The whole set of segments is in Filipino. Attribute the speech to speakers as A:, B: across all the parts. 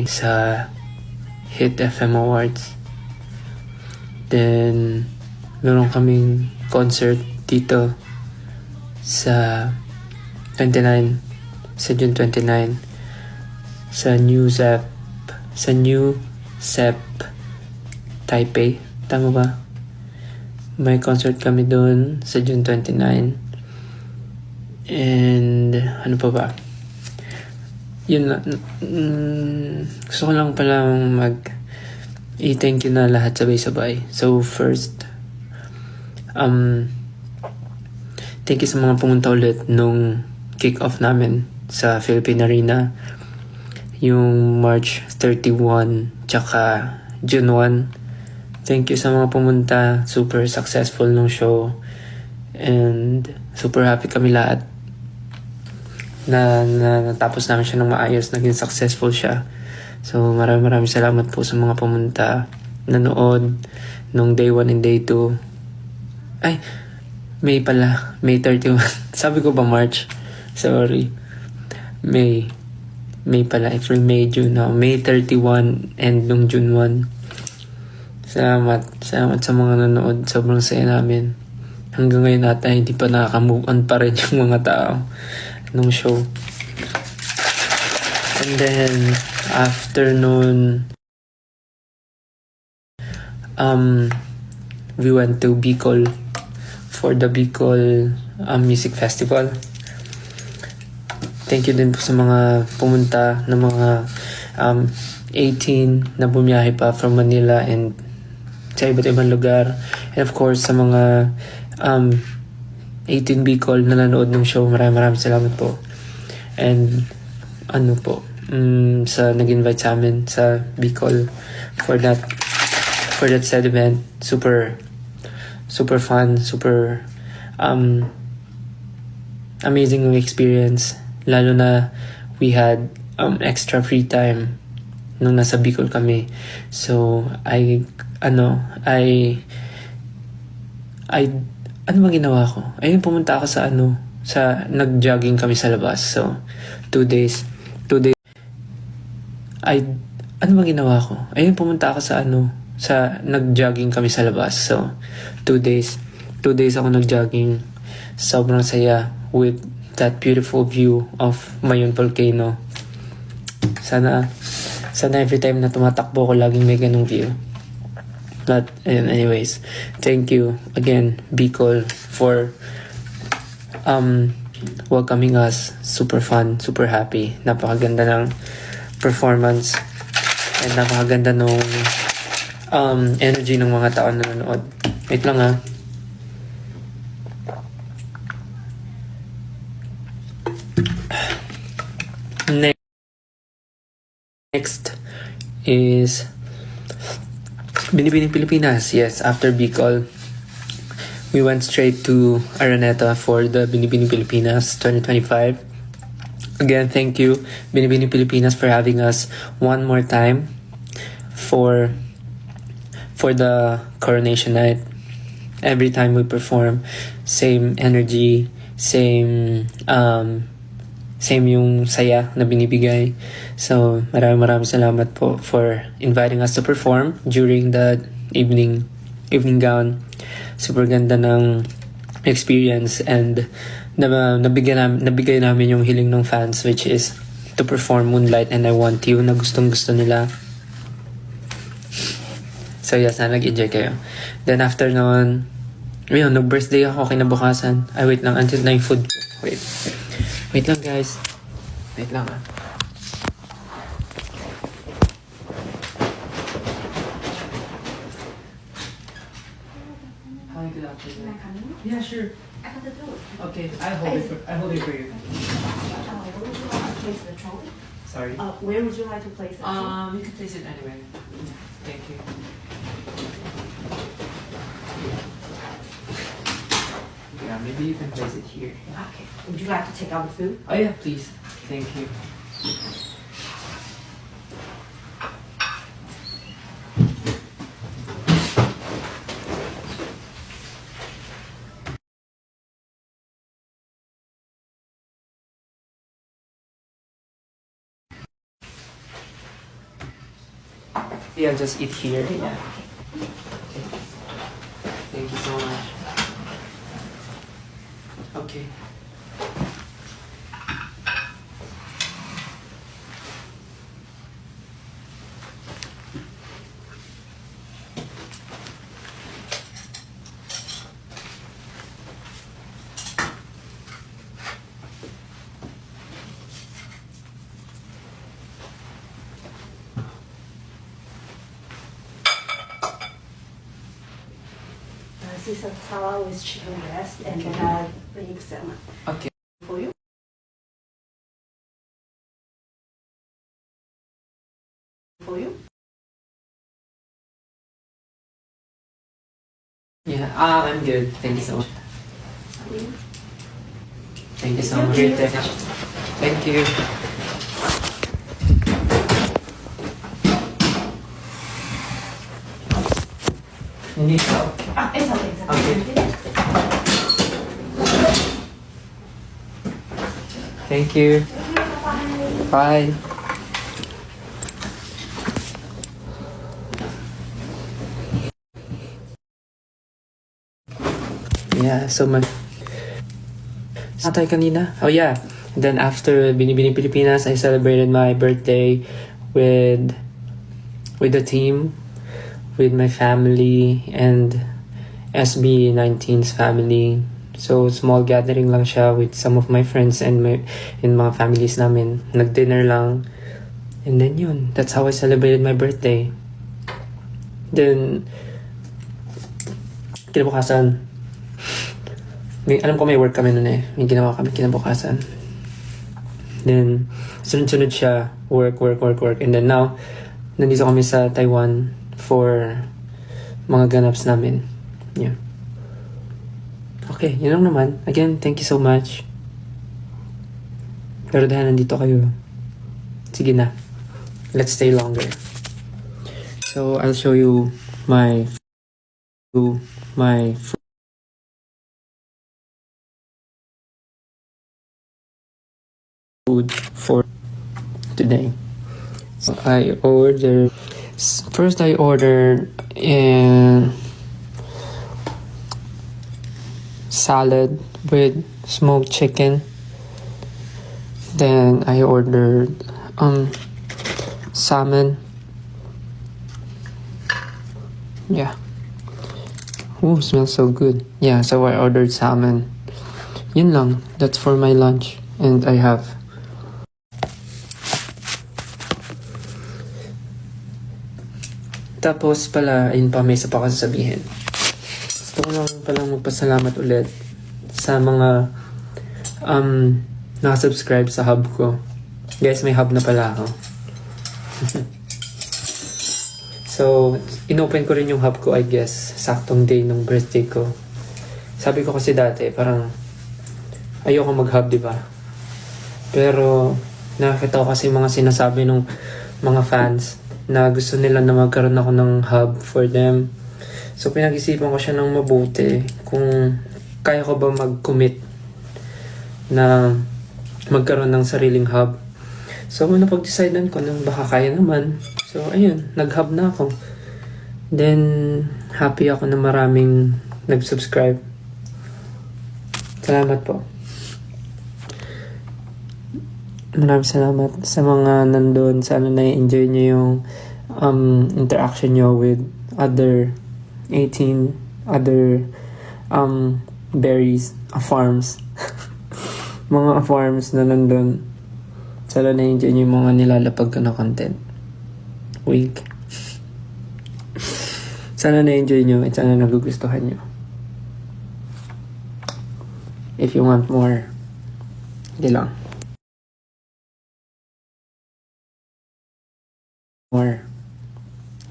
A: sa Hit FM Awards. Then, meron kaming concert dito sa 29, sa June 29, sa New Sep Taipei. Tama ba? May concert kami doon sa June 29. And ano pa ba? Yun na. Gusto ko lang palang i-thank you na lahat sabay-sabay. So first, thank you sa mga pumunta ulit nung kick-off namin sa Philippine Arena. Yung March 31 tsaka June 1. Thank you sa mga pumunta. Super successful nung show. And super happy kami lahat na natapos namin siya ng maayos. Naging successful siya. So maraming salamat po sa mga pumunta, nanood nung day 1 and day 2. Ay, May pala. May 31. Sabi ko ba March? Sorry. May pala. April, May, June. No, May 31 and nung June 1. Salamat sa mga nanood. Sobrang saya namin. Hanggang ngayon ata hindi pa nakaka-move on pa rin yung mga tao nung show. And then after nun, we went to Bicol for the Bicol Music Festival. Thank you din po sa mga pumunta na mga 18 na bumiyahe pa from Manila and sa iba't ibang lugar. And of course sa mga 18 Bicol na nanood ng show, maraming salamat po. And sa nag-invite sa amin sa Bicol for that said event. Super fun, super amazing experience, lalo na we had extra free time nung nasa Bicol kami. So ano bang ginawa ko? Ayun, pumunta ako sa nag-jogging kami sa labas. So 2 days. Ano bang ginawa ko? Ayun, pumunta ako sa nag-jogging kami sa labas. So 2 days ako nag-jogging. Sobrang saya with that beautiful view of Mayon Volcano. Sana every time na tumatakbo ko laging may ganung view. But anyways, thank you again Bicol for welcoming us. Super fun, super happy. Napakaganda ng performance and napakaganda nung energy ng mga tao na nanood. Wait lang ha. Next is Binibining Pilipinas. Yes, after Bicol, we went straight to Araneta for the Binibining Pilipinas 2025. Again, thank you Binibining Pilipinas for having us one more time for the coronation night. Every time we perform, same energy, same yung saya na binibigay. So maraming salamat po for inviting us to perform during the evening gown. Super ganda ng experience and nabigay namin yung hiling ng fans, which is to perform Moonlight and I Want You na gustong gusto nila. So yes, sana nag-enjoy kayo. Then after nun, nag-birthday ako kinabukasan. Ay, wait lang, until na yung food. Wait lang guys. Wait lang ah. Hi, good afternoon.
B: Can I come in?
A: Yeah, sure.
B: I have the door.
A: Okay, I'll hold it for you.
B: Where would you like to place the trolley?
A: Sorry.
B: Where would you like to place the trolley?
A: You can place it anywhere. Thank you. Yeah, maybe you can place it here.
B: Okay. Would you like to take out the food?
A: Oh yeah, please. Thank you. Yeah, I'll just eat here. Yeah. Thank you so much. Okay.
B: Caesar salad with chicken breast and beef salmon.
A: Okay.
B: For you? For you?
A: Yeah, I'm good. Thank you so much. Thank you so much. Thank you. Hindi ito.
B: It's okay.
A: Okay. Thank you. Bye. Yeah, so much. Saan tayo kanina? Oh yeah. Then after Binibining Pilipinas, I celebrated my birthday with the team, with my family, and SB19's family. So, small gathering lang siya with some of my friends and mga families namin. Nag-dinner lang. And then yun, that's how I celebrated my birthday. Then, kinabukasan, alam ko may work kami nun eh. May ginawa kami kinabukasan. Then, sunod-sunod siya. Work. And then now, nandito kami sa Taiwan for mga ganaps namin. Yeah. Okay, yun lang naman. Again, thank you so much. Pero dahil nandito kayo, sige na. Let's stay longer. So, I'll show you my food for today. So I ordered salad with smoked chicken. Then I ordered salmon. Yeah. Ooh, smells so good. Yeah, so I ordered salmon. Yun lang. That's for my lunch. And I have tapos pala, ayun pa, may isa pa ako sasabihin. Gusto ko lang palang magpasalamat ulit sa mga nakasubscribe sa hub ko. Guys, may hub na pala ako. So, inopen ko rin yung hub ko, I guess, saktong day ng birthday ko. Sabi ko kasi dati, parang ayoko mag-hub, di ba? Pero, nakakita ko kasi mga sinasabi ng mga fans na gusto nila na magkaroon ako ng hub for them. So, pinag-isipan ko siya ng mabuti kung kaya ko ba mag-commit na magkaroon ng sariling hub. So, napag-decidean ko na baka kaya naman. So, ayun, nag-hub na ako. Then, happy ako na maraming nag-subscribe. Salamat po. Maraming salamat sa mga nandun. Sana na-enjoy nyo yung interaction nyo with other 18 other berries, farms. Mga farms na nandun. Sana na-enjoy nyo yung mga nilalapag ko na content. Wink. Sana na-enjoy nyo at sana nagugustuhan nyo. If you want more, hindi lang.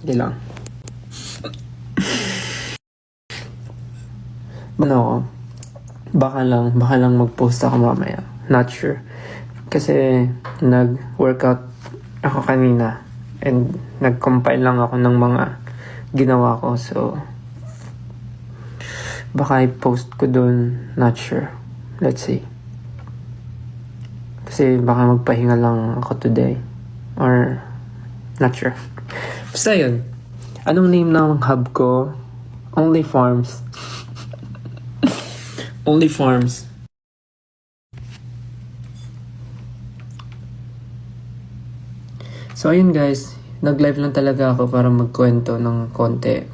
A: Hindi lang. Ano, baka lang mag-post ako mamaya. Not sure. Kasi nag-workout ako kanina and nag-compile lang ako ng mga ginawa ko. So, baka i-post ko dun. Not sure. Let's see. Kasi baka magpahinga lang ako today. Or not sure. Basta yun. Anong name ng hub ko? Only Farms. Only Farms. So ayun guys, nag-live lang talaga ako para magkwento ng konti,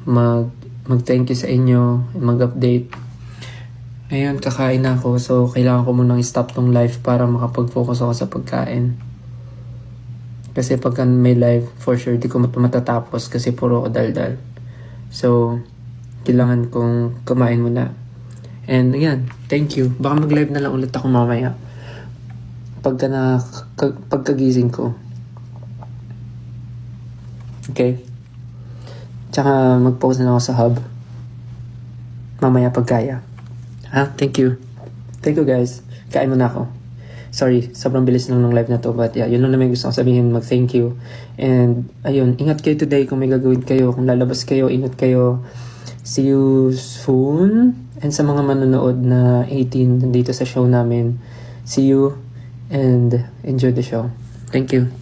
A: mag-thank you sa inyo, mag-update. Ngayon kakain na ako, so kailangan ko munang stop tong live para makapag-focus ako sa pagkain. Kasi pagka may live, for sure di ko matatapos kasi puro ko daldal. So, kailangan kong kumain muna. And again, thank you. Baka mag-live na lang ulit ako mamaya. Pagkagising ko. Okay? Tsaka mag-post na ako sa hub. Mamaya pag kaya. Thank you. Thank you guys. Kain muna ako. Sorry, sobrang bilis lang ng live na to. But yeah, yun lang naman gusto kong sabihin. Mag-thank you. And ayun, ingat kayo today kung may gagawin kayo. Kung lalabas kayo, ingat kayo. See you soon. And sa mga manonood na 18 dito sa show namin, see you. And enjoy the show. Thank you.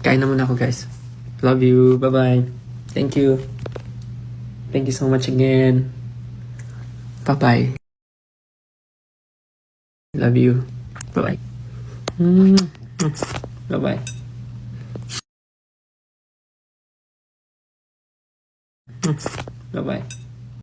A: Kain na muna ako guys. Love you. Bye-bye. Thank you. Thank you so much again. Bye-bye. Love you. Bye-bye. Bye-bye. Bye-bye.